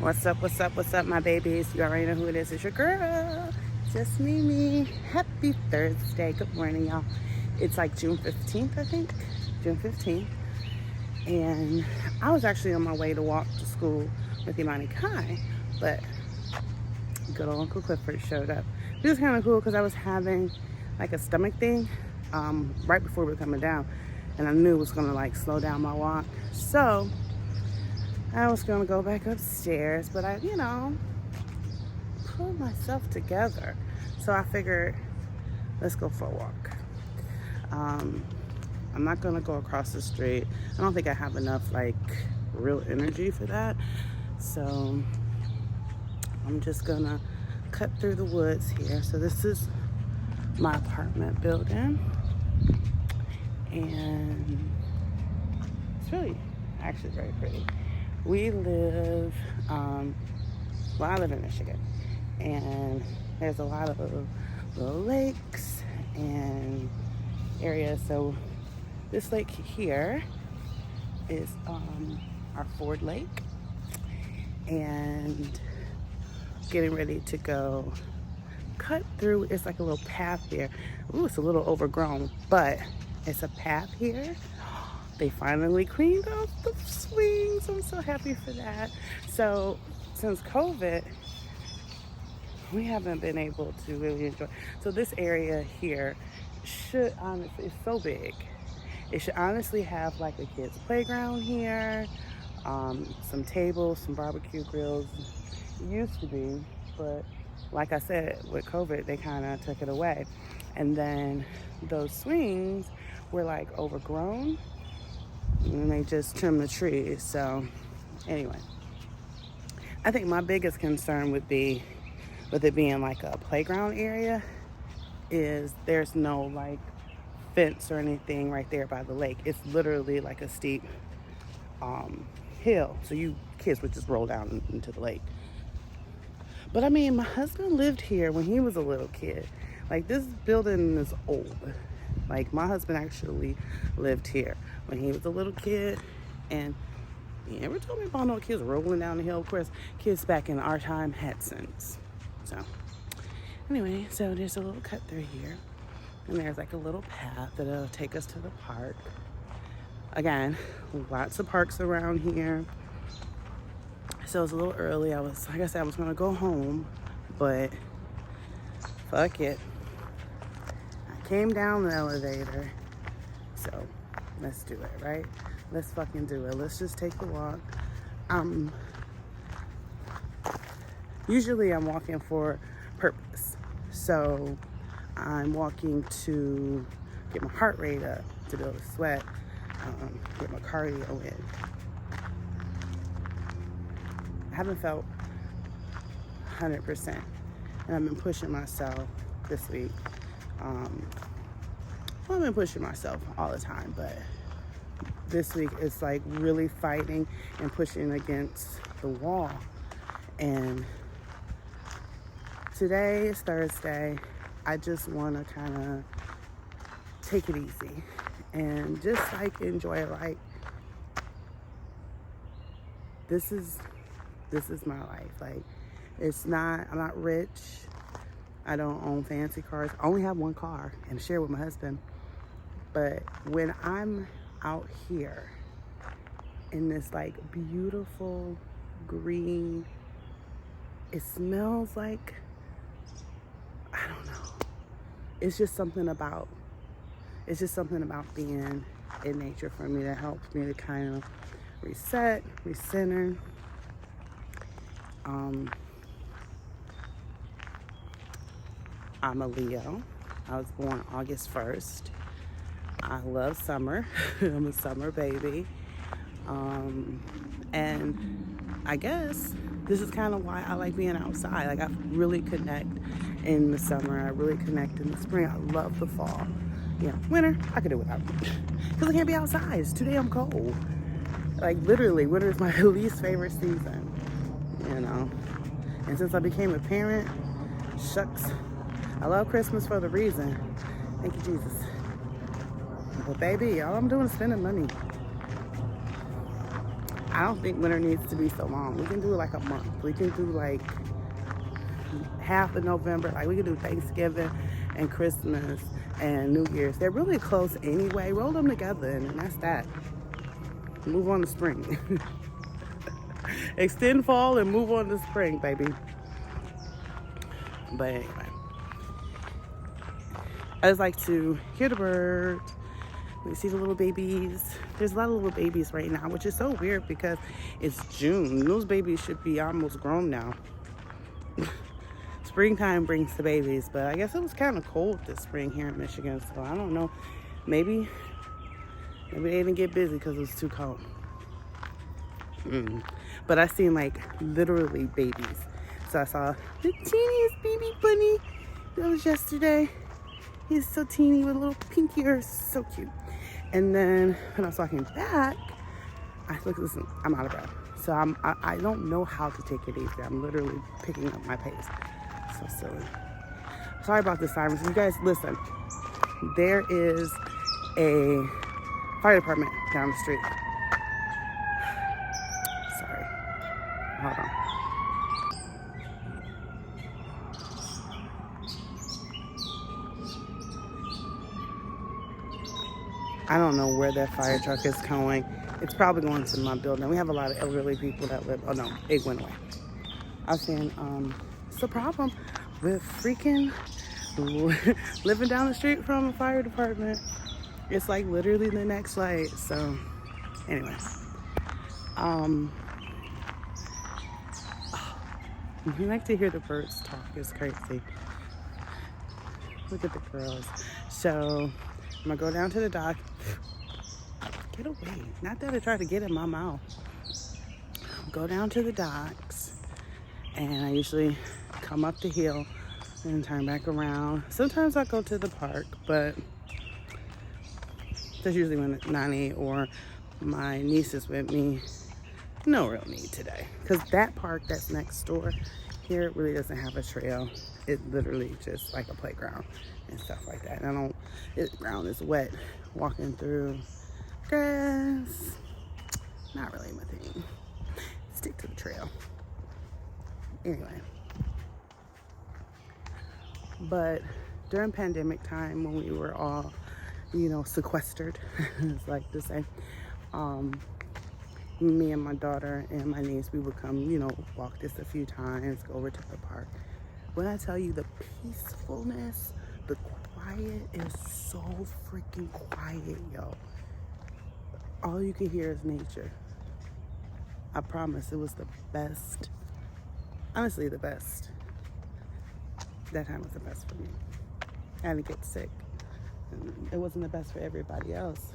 What's up, what's up, what's up, my babies? You already know who it is. It's your girl, just Mimi. Happy Thursday. Good morning, y'all. It's like June 15th, I think. June 15th. And I was actually on my way to walk to school with Imani Kai, but good old Uncle Clifford showed up. It was kind of cool because I was having like a stomach thing right before we were coming down, and I knew it was gonna like slow down my walk. So I was gonna go back upstairs, but I, pulled myself together. So I figured, let's go for a walk. I'm not gonna go across the street. I don't think I have enough like real energy for that. So I'm just gonna cut through the woods here. So this is my apartment building, and it's really actually very pretty. We live, I live in Michigan, and there's a lot of little lakes and areas. So this lake here is our Ford Lake, and getting ready to go cut through. It's like a little path here. Ooh, it's a little overgrown, but it's a path here. They finally cleaned up the swings. I'm so happy for that. So since COVID, we haven't been able to really enjoy. So this area here should honestly, it's so big. It should honestly have like a kid's playground here, some tables, some barbecue grills. It used to be, but like I said, with COVID, they kind of took it away. And then those swings were like overgrown, and they just trimmed the trees. So anyway, I think my biggest concern would be with it being like a playground area is there's no like fence or anything right there by the lake. It's literally like a steep hill, so you kids would just roll down into the lake. But I mean, my husband lived here when he was a little kid. Like, this building is old. Like, my husband actually lived here when he was a little kid, and he never told me about no kids rolling down the hill. Of course, kids back in our time had sense. So anyway, so there's a little cut through here, and there's like a little path that'll take us to the park. Again, lots of parks around here. So it's a little early. I was gonna go home, but fuck it. I came down the elevator, so let's do it, right? Let's fucking do it. Let's just take the walk. Usually I'm walking for purpose. So I'm walking to get my heart rate up, to build a sweat, get my cardio in. I haven't felt 100%, and I've been pushing myself this week. I've been pushing myself all the time, but this week it's like really fighting and pushing against the wall. And today is Thursday. I just want to kind of take it easy and just like enjoy life. This is my life. Like, I'm not rich. I don't own fancy cars. I only have one car and share with my husband. But when I'm out here in this like beautiful green, it smells like, I don't know. It's just something about being in nature for me that helps me to kind of reset, recenter. I'm a Leo. I was born August 1st. I love summer. I'm a summer baby. And I guess this is kind of why I like being outside. Like, I really connect in the summer. I really connect in the spring. I love the fall. Winter, I could do without it. Because I can't be outside. It's too damn cold. Like, literally, winter is my least favorite season. And since I became a parent, shucks, I love Christmas for the reason. Thank you, Jesus. But baby, all I'm doing is spending money. I don't think winter needs to be so long. We can do like a month. We can do like half of November. Like we can do Thanksgiving and Christmas and New Year's. They're really close anyway. Roll them together and that's that. Move on to spring. Extend fall and move on to spring, baby. But anyway, I just like to hear the birds. We see the little babies. There's a lot of little babies right now, which is so weird because it's June. Those babies should be almost grown now. Springtime brings the babies, but I guess it was kind of cold this spring here in Michigan, so I don't know. Maybe they didn't get busy because it was too cold. But I seen like literally babies. So I saw the teeniest baby bunny. That was yesterday. He's so teeny with a little pink ears, so cute. And then when I was walking back, listen, I'm out of breath. So I don't know how to take it easy. I'm literally picking up my pace. So silly. Sorry about the sirens. You guys, listen. There is a fire department down the street. Sorry. Hold on. I don't know where that fire truck is going. It's probably going to my building. We have a lot of elderly people that live. Oh no, it went away. I was saying, it's a problem with freaking living down the street from a fire department. It's like literally the next light. So anyway, you like to hear the birds talk. It's crazy. Look at the girls. So I'm gonna go down to the dock. Get away. Not that I try to get in my mouth. Go down to the docks. And I usually come up the hill and turn back around. Sometimes I go to the park, but that's usually when Nani or my niece is with me. No real need today. Because that park that's next door here really doesn't have a trail. It's literally just like a playground and stuff like that. And the ground is wet. Walking through grass, not really my thing. Stick to the trail. Anyway. But during pandemic time when we were all, sequestered, as I like to say, me and my daughter and my niece, we would come, walk this a few times, go over to the park. When I tell you the peacefulness, the quiet is so freaking quiet, yo. All you can hear is nature. I promise it was the best. Honestly, the best. That time was the best for me. I didn't get sick. It wasn't the best for everybody else.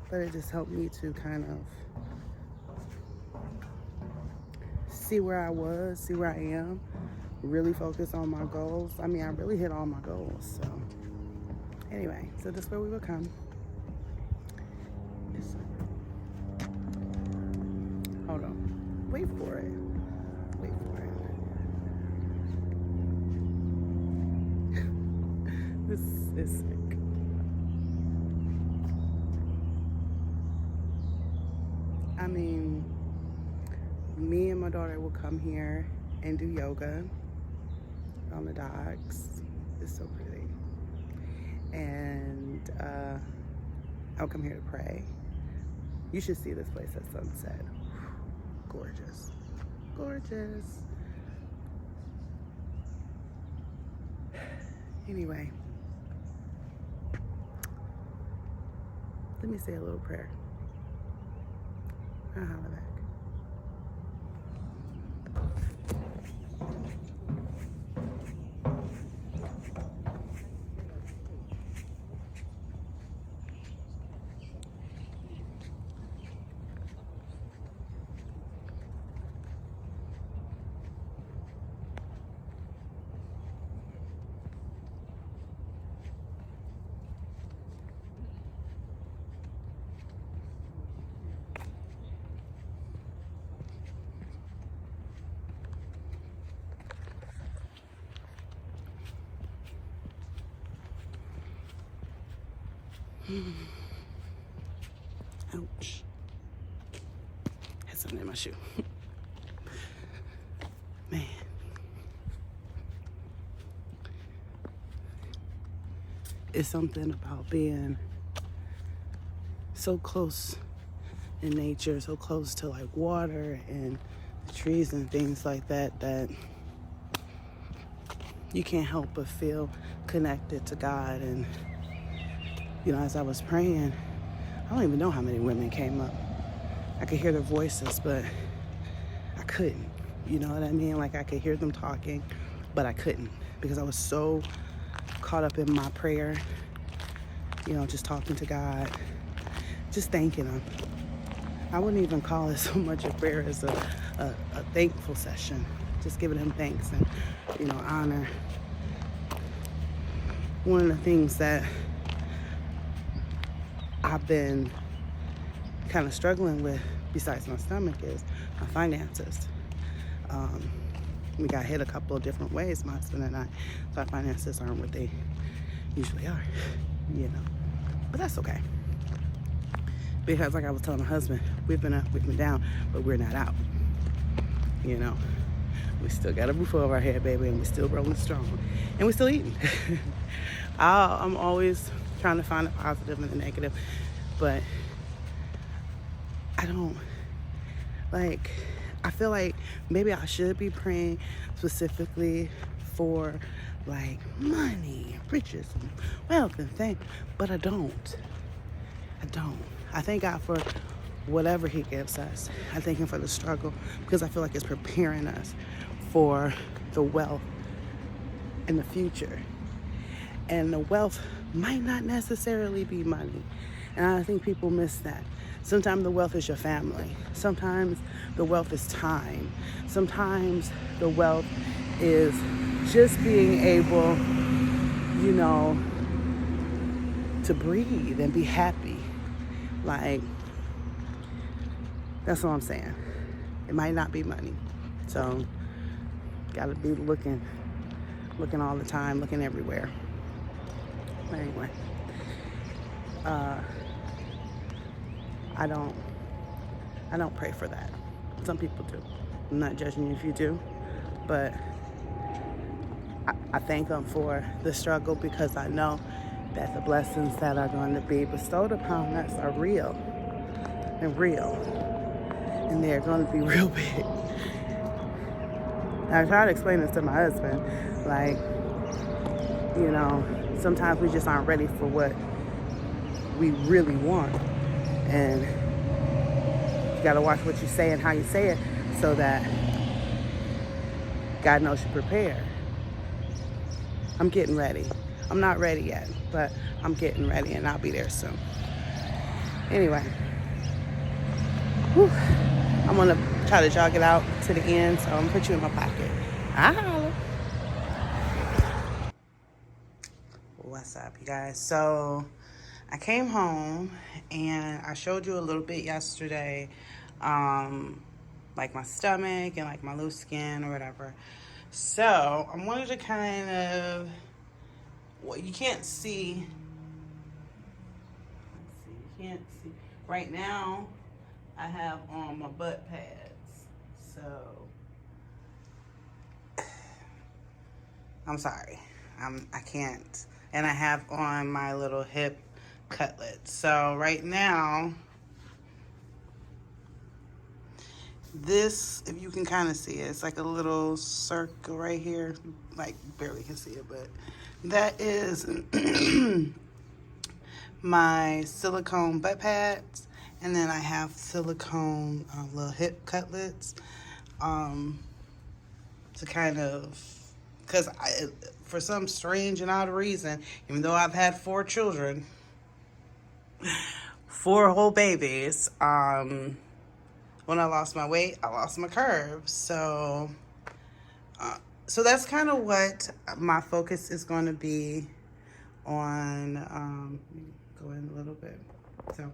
But it just helped me to kind of see where I was, see where I am, really focus on my goals. I mean, I really hit all my goals. So anyway, so this is where we will come. Hold on. Wait for it. Wait for it. This is sick. I mean, me and my daughter will come here and do yoga on the docks. It's so pretty. And I'll come here to pray. You should see this place at sunset. Gorgeous. Gorgeous. Anyway, let me say a little prayer. I'll holler back. Ouch. something in my shoe. Man. It's something about being so close in nature, so close to like water and the trees and things like that, that you can't help but feel connected to God. And, you know, as I was praying, I don't even know how many women came up. I could hear their voices, but I couldn't. You know what I mean? Like I could hear them talking, but I couldn't because I was so caught up in my prayer, you know, just talking to God, just thanking Him. I wouldn't even call it so much a prayer as a thankful session, just giving Him thanks and, you know, honor. One of the things that I've been kind of struggling with, besides my stomach, is my finances. We got hit a couple of different ways, my husband and I, so our finances aren't what they usually are, you know. But that's okay. Because like I was telling my husband, we've been up, we've been down, but we're not out. You know, we still got a roof over our head, baby, and we're still rolling strong. And we're still eating. I'm always trying to find the positive and the negative, but I don't, like, I feel like maybe I should be praying specifically for like money, riches, and wealth and things, but I don't. I thank God for whatever He gives us. I thank Him for the struggle because I feel like it's preparing us for the wealth in the future. And the wealth might not necessarily be money. And I think people miss that. Sometimes the wealth is your family. Sometimes the wealth is time. Sometimes the wealth is just being able, you know, to breathe and be happy. Like, that's what I'm saying. It might not be money. So, gotta be looking all the time, looking everywhere. But anyway, I don't pray for that. Some people do. I'm not judging you if you do, but I thank Him for the struggle because I know that the blessings that are going to be bestowed upon us are real, and they're going to be real big. I try to explain this to my husband, like, you know, sometimes we just aren't ready for what we really want, and you got to watch what you say and how you say it so that God knows you're prepared. I'm getting ready. I'm not ready yet, but I'm getting ready, and I'll be there soon. Anyway, I'm going to try to jog it out to the end, so I'm going to put you in my pocket. Holla. What's up, you guys? So I came home, and I showed you a little bit yesterday, like my stomach and like my loose skin or whatever. So I wanted to kind of, well, you can't see. Let's see, you can't see. Right now, I have on my butt pads. So, I'm sorry. I can't. And I have on my little hip cutlets. So right now, this, if you can kind of see it, it's like a little circle right here. Like, barely can see it, but that is my silicone butt pads. And then I have silicone little hip cutlets to kind of, because for some strange and odd reason, even though I've had 4 children, 4 whole babies, when I lost my weight, I lost my curves. So that's kind of what my focus is going to be on. Go in a little bit. So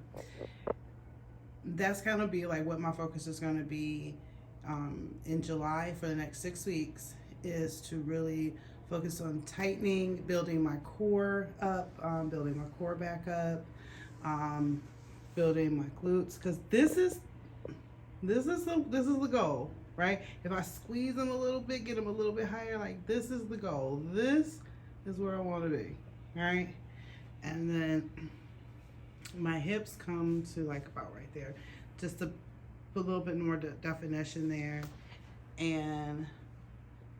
that's kind of be like what my focus is going to be in July for the next 6 weeks, is to really focus on tightening, building my core up, building my core back up, building my glutes, because this is This is the goal, right? If I squeeze them a little bit, get them a little bit higher, like this is the goal. This is where I want to be, right? And then my hips come to like about right there, just to put a little bit more definition there. And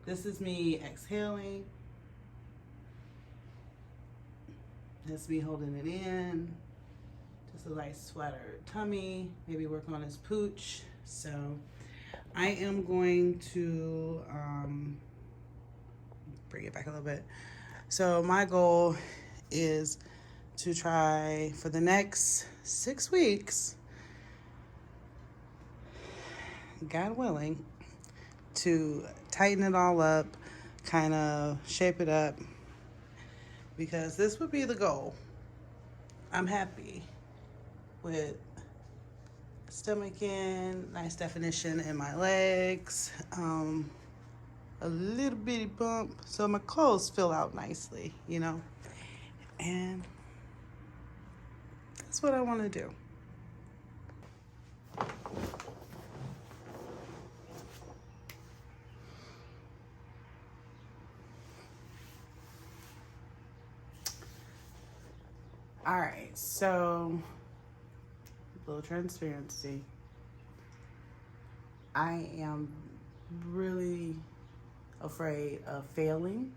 this is me exhaling. That's me holding it in. Just a nice flatter tummy. Maybe work on his pooch. So I am going to bring it back a little bit. So my goal is to try for the next 6 weeks, God willing, to tighten it all up, kind of shape it up, because this would be the goal. I'm happy with stomach in, nice definition in my legs, a little bitty bump, so my clothes fill out nicely, you know, and that's what I want to do. All right, so a little transparency. I am really afraid of failing.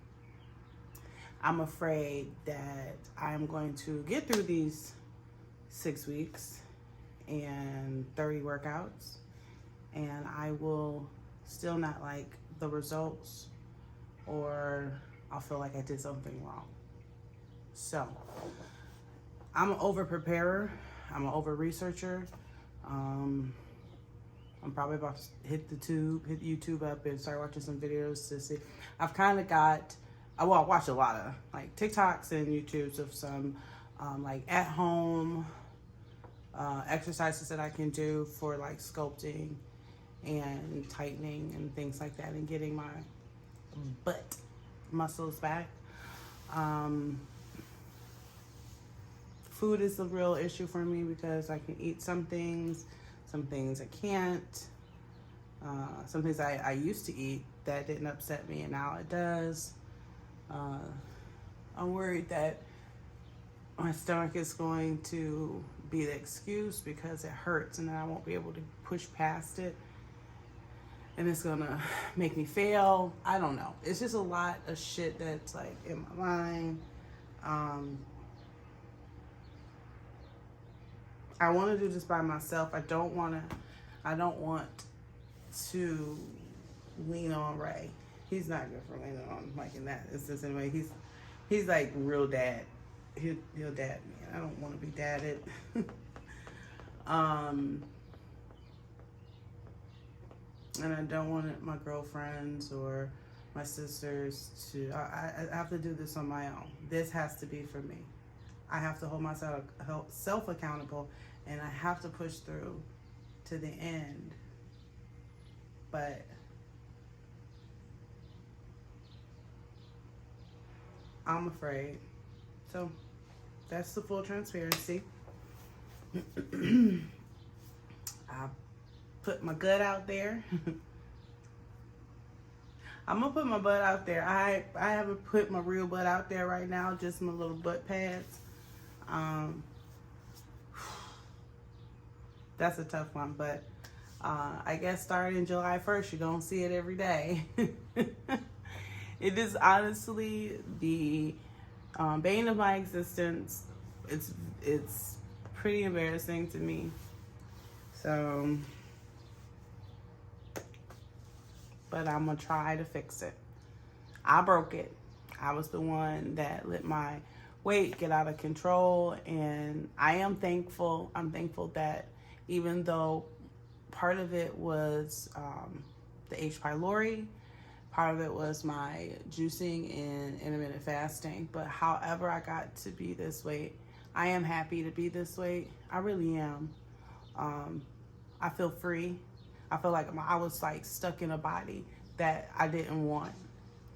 I'm afraid that I'm going to get through these 6 weeks and 30 workouts, and I will still not like the results, or I'll feel like I did something wrong. So I'm an over preparer. I'm an over researcher. I'm probably about to hit YouTube up and start watching some videos to see. I've kind of got, I watch a lot of like TikToks and YouTubes of some like at home exercises that I can do for like sculpting and tightening and things like that, and getting my butt muscles back. Food is a real issue for me because I can eat some things I can't. Some things I used to eat that didn't upset me, and now it does. I'm worried that my stomach is going to be the excuse because it hurts, and then I won't be able to push past it, and it's gonna make me fail. I don't know. It's just a lot of shit that's like in my mind. I want to do this by myself. I don't want to lean on Ray. He's not good for leaning on like in that instance anyway. He's like real dad. He'll dad me. I don't want to be dadded. And I don't want my girlfriends or my sisters to. I have to do this on my own. This has to be for me. I have to hold myself accountable, and I have to push through to the end. But I'm afraid. So that's the full transparency. I put my gut out there. I'm gonna put my butt out there. I haven't put my real butt out there right now, just my little butt pads. That's a tough one, but I guess starting July 1st, you're gonna see it every day. It is honestly the bane of my existence. It's pretty embarrassing to me. So, but I'm gonna try to fix it. I broke it. I was the one that let my weight get out of control, and I am thankful. I'm thankful that even though part of it was the H. pylori, part of it was my juicing and intermittent fasting, but however I got to be this weight, I am happy to be this weight. I really am. I feel free. I feel like I was like stuck in a body that I didn't want.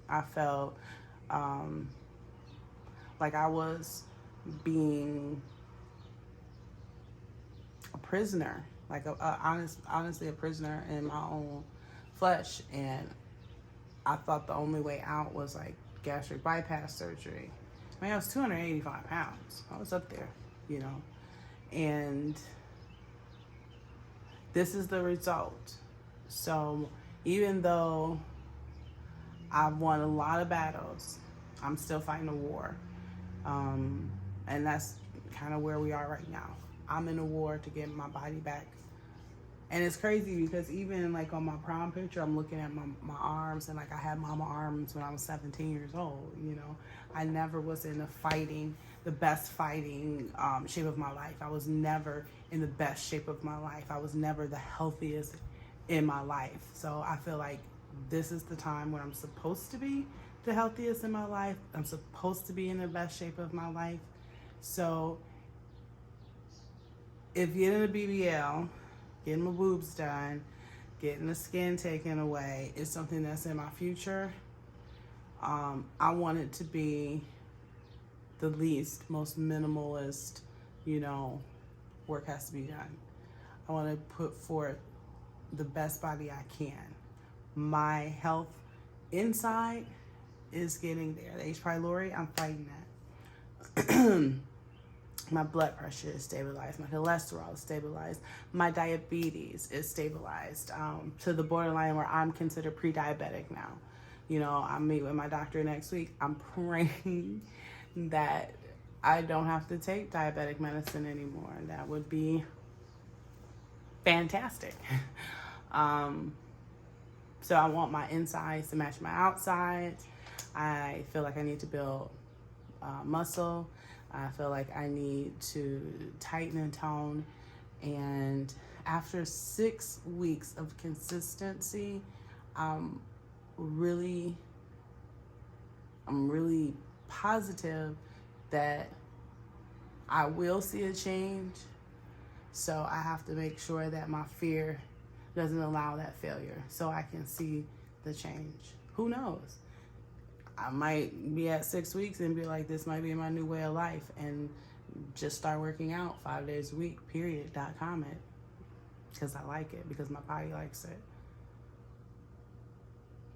I felt like I was being a prisoner like honestly a prisoner in my own flesh. And I thought the only way out was like gastric bypass surgery. I mean, I was 285 pounds. I was up there, you know. And this is the result. So even though I've won a lot of battles, I'm still fighting a war. And that's kind of where we are right now. I'm in a war to get my body back. And it's crazy because even like on my prom picture, I'm looking at my arms, and like I had mama arms when I was 17 years old, you know. I never was in the best fighting shape of my life. I was never in the best shape of my life. I was never the healthiest in my life. So I feel like this is the time where I'm supposed to be the healthiest in my life. I'm supposed to be in the best shape of my life. So if getting a BBL, getting my boobs done, getting the skin taken away is something that's in my future, I want it to be the least, most minimalist, you know, work has to be done. I want to put forth the best body I can. My health inside is getting there. The H. pylori, I'm fighting that. My blood pressure is stabilized. My cholesterol is stabilized. My diabetes is stabilized to the borderline where I'm considered pre-diabetic now. You know, I meet with my doctor next week. I'm praying that I don't have to take diabetic medicine anymore. That would be fantastic. So I want my insides to match my outsides. I feel like I need to build muscle. I feel like I need to tighten and tone. And after 6 weeks of consistency, I'm really positive that I will see a change. So I have to make sure that my fear doesn't allow that failure, so I can see the change. Who knows? I might be at 6 weeks and be like, this might be my new way of life, and just start working out 5 days a week, period.com it. Because I like it, because my body likes it.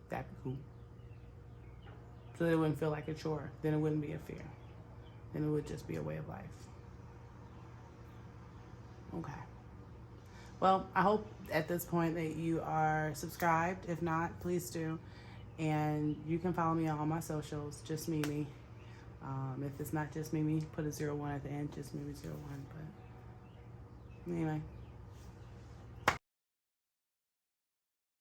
That'd be cool. So that it wouldn't feel like a chore. Then it wouldn't be a fear. Then it would just be a way of life. Okay. Well, I hope at this point that you are subscribed. If not, please do. And you can follow me on all my socials, just Mimi. If it's not just Mimi, put a 01 at the end, just Mimi 01. But anyway.